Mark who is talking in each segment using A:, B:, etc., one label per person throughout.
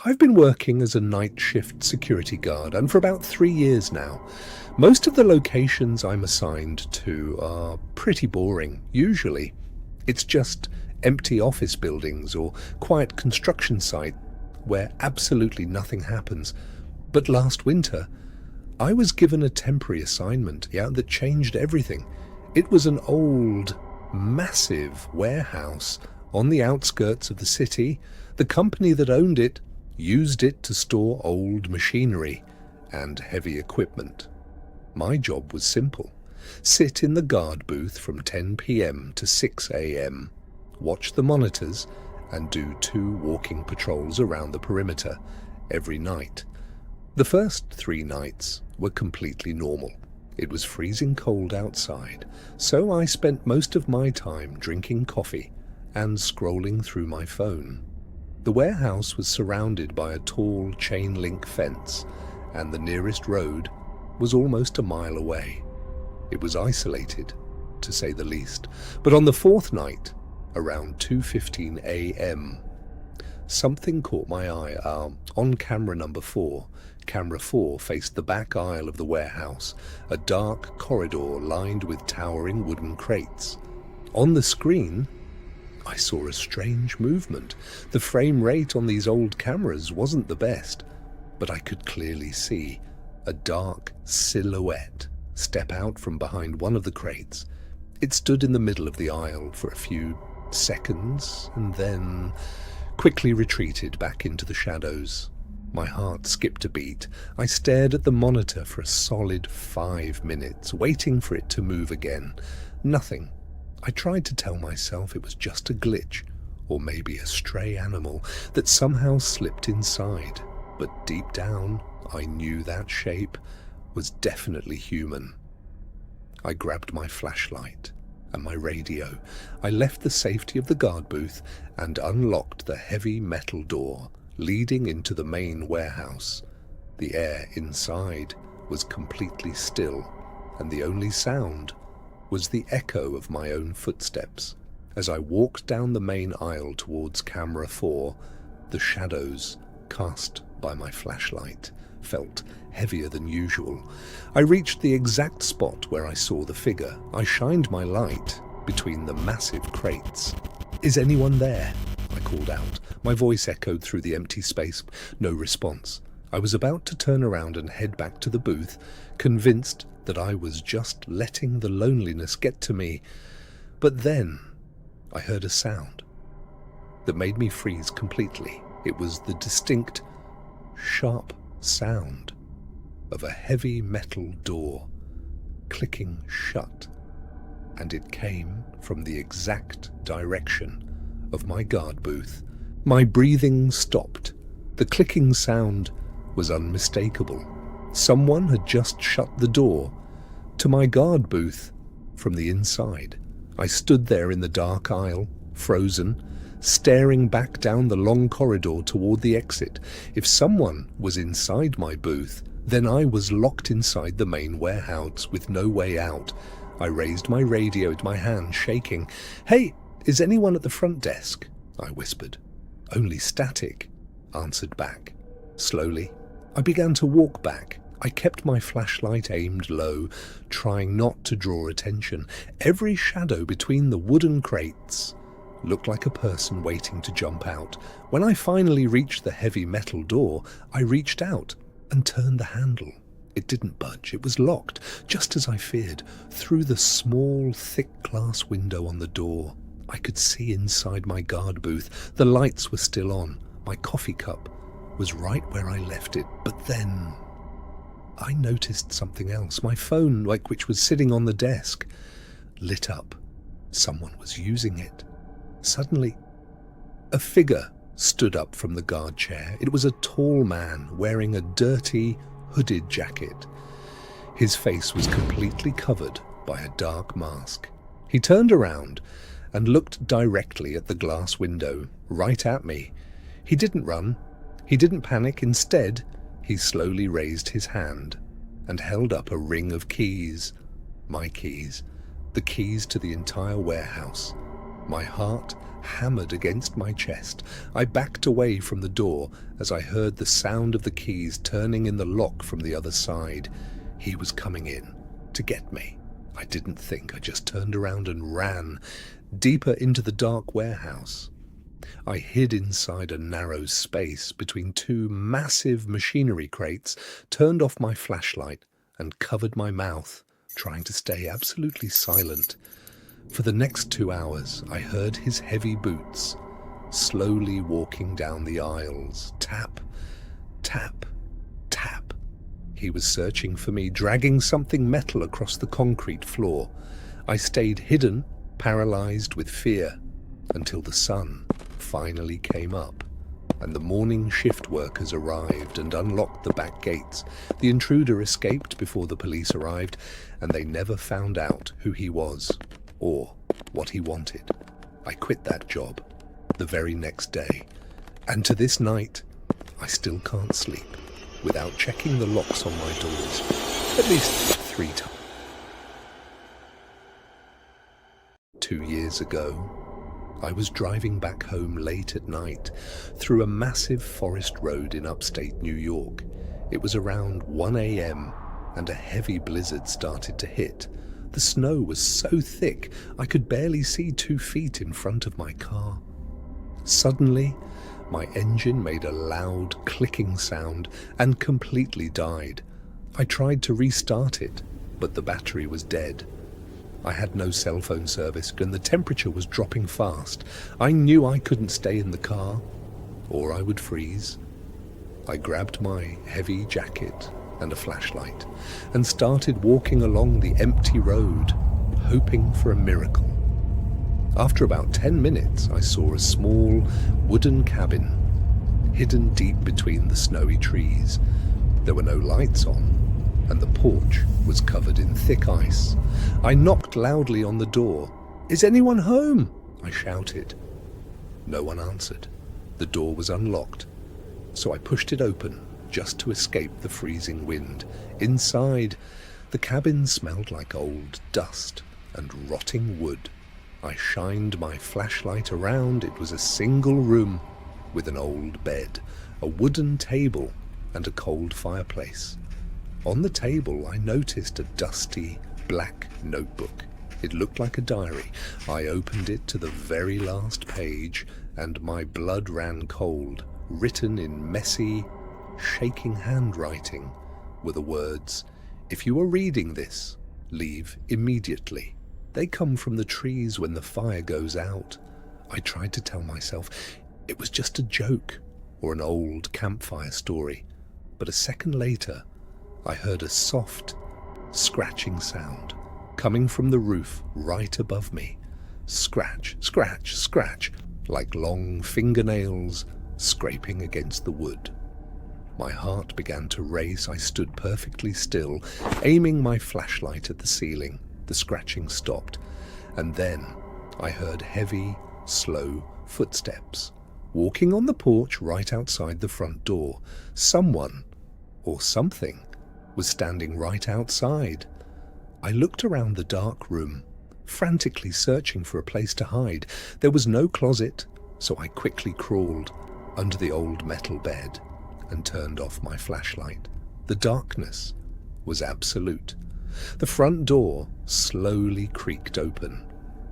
A: I've been working as a night shift security guard, and for about 3 years now. Most of the locations I'm assigned to are pretty boring, usually. It's just empty office buildings or quiet construction site where absolutely nothing happens. But last winter, I was given a temporary assignment, that changed everything. It was an old, massive warehouse on the outskirts of the city. The company that owned it used it to store old machinery and heavy equipment. My job was simple. Sit in the guard booth from 10 p.m. to 6 a.m., watch the monitors, and do 2 walking patrols around the perimeter every night. The first 3 nights were completely normal. It was freezing cold outside, so I spent most of my time drinking coffee and scrolling through my phone. The warehouse was surrounded by a tall chain-link fence, and the nearest road was almost a mile away. It was isolated, to say the least. But on the 4th night, around 2:15 a.m., something caught my eye. On camera number 4, camera 4 faced the back aisle of the warehouse, a dark corridor lined with towering wooden crates. On the screen, I saw a strange movement. The frame rate on these old cameras wasn't the best, but I could clearly see a dark silhouette step out from behind one of the crates. It stood in the middle of the aisle for a few seconds and then quickly retreated back into the shadows. My heart skipped a beat. I stared at the monitor for a solid 5 minutes, waiting for it to move again. Nothing. I tried to tell myself it was just a glitch, or maybe a stray animal that somehow slipped inside. But deep down, I knew that shape was definitely human. I grabbed my flashlight and my radio. I left the safety of the guard booth and unlocked the heavy metal door leading into the main warehouse. The air inside was completely still, and the only sound was the echo of my own footsteps. As I walked down the main aisle towards camera 4, the shadows cast by my flashlight felt heavier than usual. I reached the exact spot where I saw the figure. I shined my light between the massive crates. "Is anyone there?" I called out. My voice echoed through the empty space. No response. I was about to turn around and head back to the booth, convinced that I was just letting the loneliness get to me. But then I heard a sound that made me freeze completely. It was the distinct, sharp sound of a heavy metal door clicking shut, and it came from the exact direction of my guard booth. My breathing stopped. The clicking sound was unmistakable. Someone had just shut the door to my guard booth from the inside. I stood there in the dark aisle, frozen, staring back down the long corridor toward the exit. If someone was inside my booth, then I was locked inside the main warehouse with no way out. I raised my radio to my hand, shaking. "Hey, is anyone at the front desk?" I whispered. "Only static," answered back. Slowly, I began to walk back. I kept my flashlight aimed low, trying not to draw attention. Every shadow between the wooden crates looked like a person waiting to jump out. When I finally reached the heavy metal door, I reached out and turned the handle. It didn't budge. It was locked, just as I feared. Through the small, thick glass window on the door, I could see inside my guard booth. The lights were still on. My coffee cup was right where I left it. But then I noticed something else. My phone, which was sitting on the desk, lit up. Someone was using it. Suddenly, a figure stood up from the guard chair. It was a tall man wearing a dirty, hooded jacket. His face was completely covered by a dark mask. He turned around and looked directly at the glass window, right at me. He didn't run. He didn't panic. Instead, he slowly raised his hand and held up a ring of keys. My keys. The keys to the entire warehouse. My heart hammered against my chest. I backed away from the door as I heard the sound of the keys turning in the lock from the other side. He was coming in to get me. I didn't think. I just turned around and ran deeper into the dark warehouse. I hid inside a narrow space between two massive machinery crates, turned off my flashlight, and covered my mouth, trying to stay absolutely silent. For the next 2 hours, I heard his heavy boots slowly walking down the aisles. Tap, tap, tap. He was searching for me, dragging something metal across the concrete floor. I stayed hidden, paralyzed with fear, until the sun finally came up and the morning shift workers arrived and unlocked the back gates. The intruder escaped before the police arrived, and they never found out who he was or what he wanted. I quit that job the very next day, and to this night, I still can't sleep without checking the locks on my doors at least 3 times. 2 years ago, I was driving back home late at night through a massive forest road in upstate New York. It was around 1 a.m. and a heavy blizzard started to hit. The snow was so thick I could barely see 2 feet in front of my car. Suddenly, my engine made a loud clicking sound and completely died. I tried to restart it, but the battery was dead. I had no cell phone service and the temperature was dropping fast. I knew I couldn't stay in the car or I would freeze. I grabbed my heavy jacket and a flashlight and started walking along the empty road, hoping for a miracle. After about 10 minutes, I saw a small wooden cabin hidden deep between the snowy trees. There were no lights on, and the porch was covered in thick ice. I knocked loudly on the door. "Is anyone home?" I shouted. No one answered. The door was unlocked, so I pushed it open just to escape the freezing wind. Inside, the cabin smelled like old dust and rotting wood. I shined my flashlight around. It was a single room with an old bed, a wooden table, and a cold fireplace. On the table, I noticed a dusty black notebook. It looked like a diary. I opened it to the very last page, and my blood ran cold. Written in messy, shaking handwriting were the words, "If you are reading this, leave immediately. They come from the trees when the fire goes out." I tried to tell myself it was just a joke or an old campfire story, but a second later, I heard a soft, scratching sound coming from the roof right above me. Scratch, scratch, scratch, like long fingernails scraping against the wood. My heart began to race. I stood perfectly still, aiming my flashlight at the ceiling. The scratching stopped, and then I heard heavy, slow footsteps walking on the porch right outside the front door. Someone, or something, was standing right outside. I looked around the dark room, frantically searching for a place to hide. There was no closet, so I quickly crawled under the old metal bed and turned off my flashlight. The darkness was absolute. The front door slowly creaked open.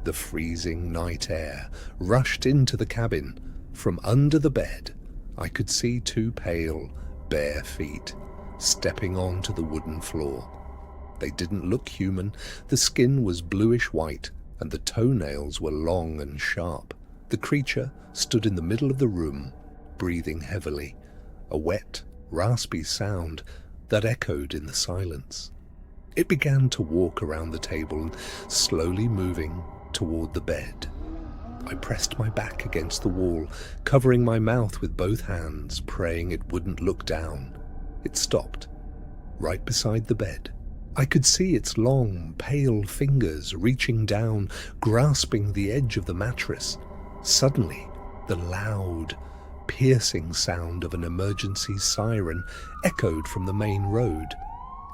A: The freezing night air rushed into the cabin. From under the bed, I could see 2 pale, bare feet stepping onto the wooden floor. They didn't look human. The skin was bluish white, and the toenails were long and sharp. The creature stood in the middle of the room, breathing heavily, a wet, raspy sound that echoed in the silence. It began to walk around the table, slowly moving toward the bed. I pressed my back against the wall, covering my mouth with both hands, praying it wouldn't look down. It stopped, right beside the bed. I could see its long, pale fingers reaching down, grasping the edge of the mattress. Suddenly, the loud, piercing sound of an emergency siren echoed from the main road.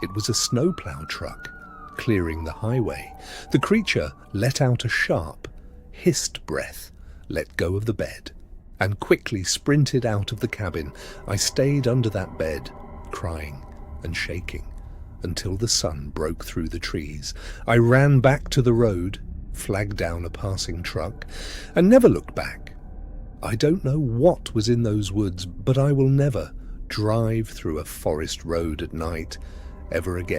A: It was a snowplow truck clearing the highway. The creature let out a sharp, hissed breath, let go of the bed, and quickly sprinted out of the cabin. I stayed under that bed, crying and shaking, until the sun broke through the trees. I ran back to the road, flagged down a passing truck, and never looked back. I don't know what was in those woods, but I will never drive through a forest road at night ever again.